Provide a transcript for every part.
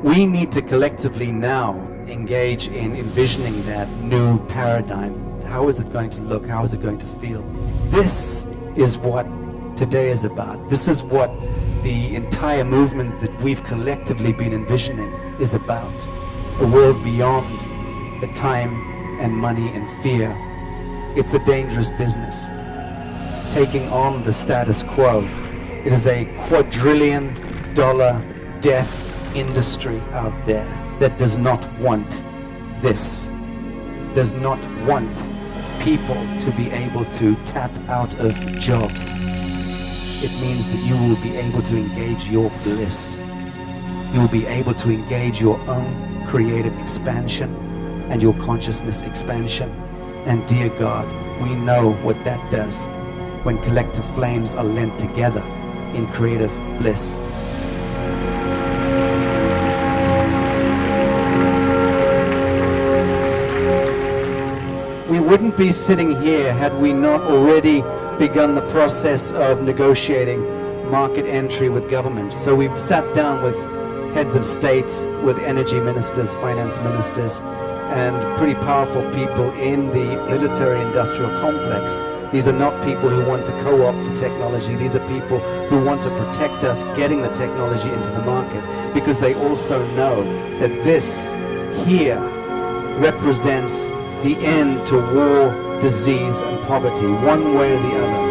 We need to collectively now engage in envisioning that new paradigm. How is it going to look? How is it going to feel? This is what today is about. This is what the entire movement that we've collectively been envisioning is about. A world beyond the time and money and fear. It's a dangerous business. Taking on the status quo. It is a quadrillion-dollar death industry out there that does not want this, does not want people to be able to tap out of jobs. It means that you will be able to engage your bliss. You will be able to engage your own creative expansion and your consciousness expansion. And dear God, we know what that does when collective flames are lent together in creative bliss. We wouldn't be sitting here had we not already begun the process of negotiating market entry with governments. So we've sat down with heads of state, with energy ministers, finance ministers, and pretty powerful people in the military-industrial complex. These are not people who want to co-opt the technology. These are people who want to protect us getting the technology into the market, because they also know that this here represents the end to war, disease, and poverty, one way or the other.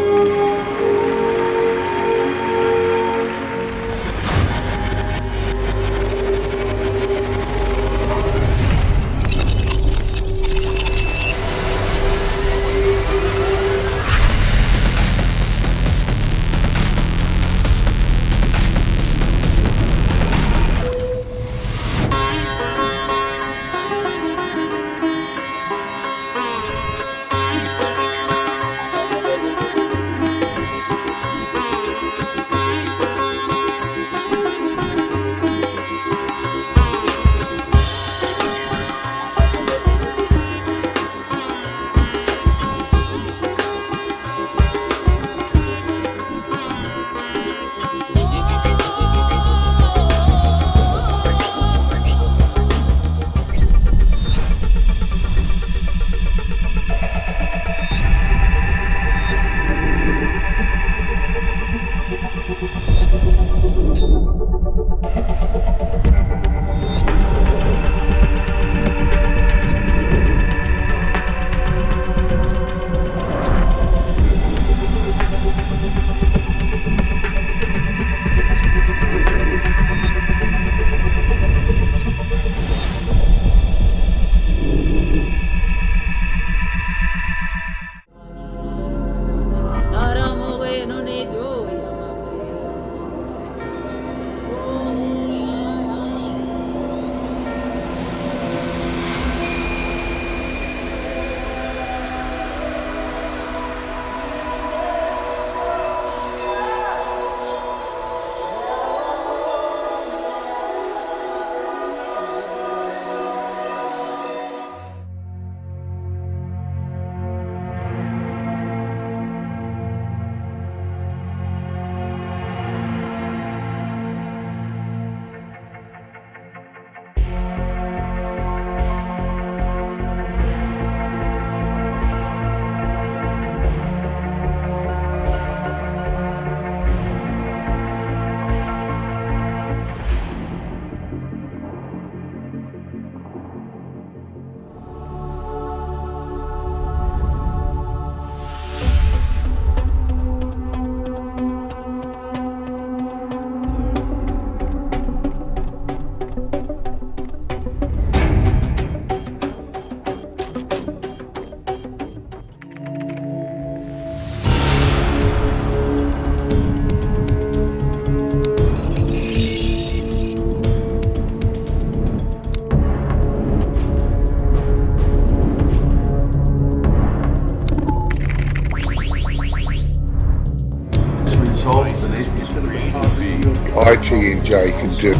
ITNJ can do.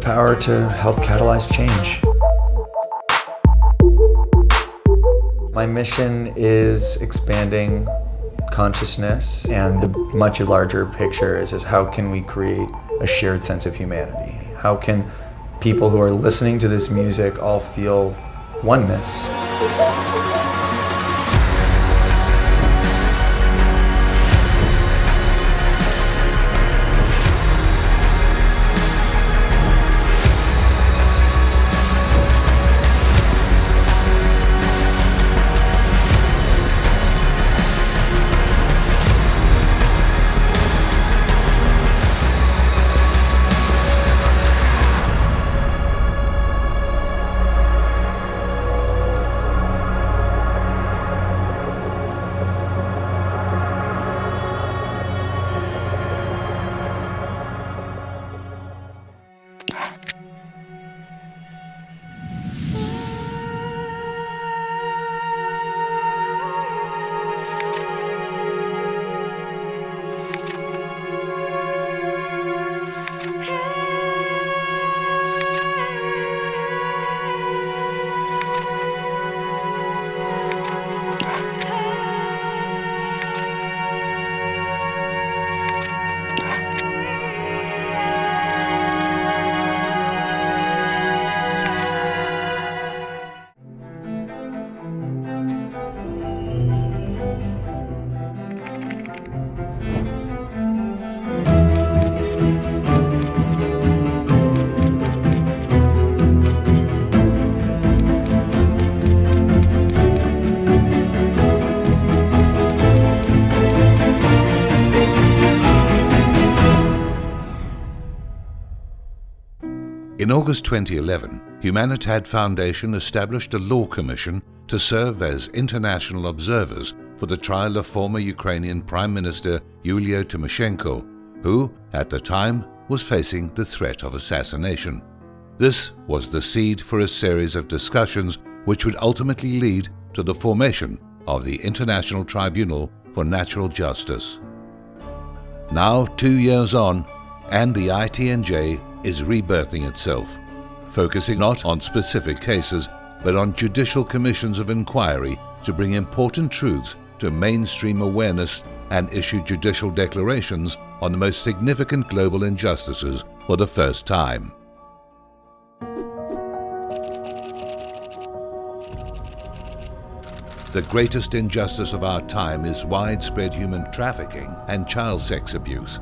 power to help catalyze change. My mission is expanding consciousness, and the much larger picture is how can we create a shared sense of humanity? How can people who are listening to this music all feel oneness? In August 2011, Humanitad Foundation established a law commission to serve as international observers for the trial of former Ukrainian Prime Minister Yulia Tymoshenko, who, at the time, was facing the threat of assassination. This was the seed for a series of discussions which would ultimately lead to the formation of the International Tribunal for Natural Justice. Now, 2 years on, and the ITNJ is rebirthing itself, focusing not on specific cases, but on judicial commissions of inquiry to bring important truths to mainstream awareness and issue judicial declarations on the most significant global injustices for the first time. The greatest injustice of our time is widespread human trafficking and child sex abuse.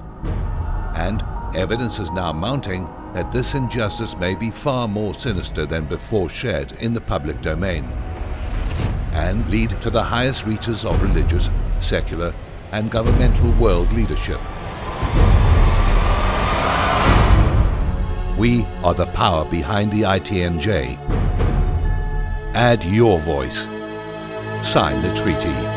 And evidence is now mounting that this injustice may be far more sinister than before shared in the public domain, and lead to the highest reaches of religious, secular, and governmental world leadership. We are the power behind the ITNJ. Add your voice. Sign the treaty.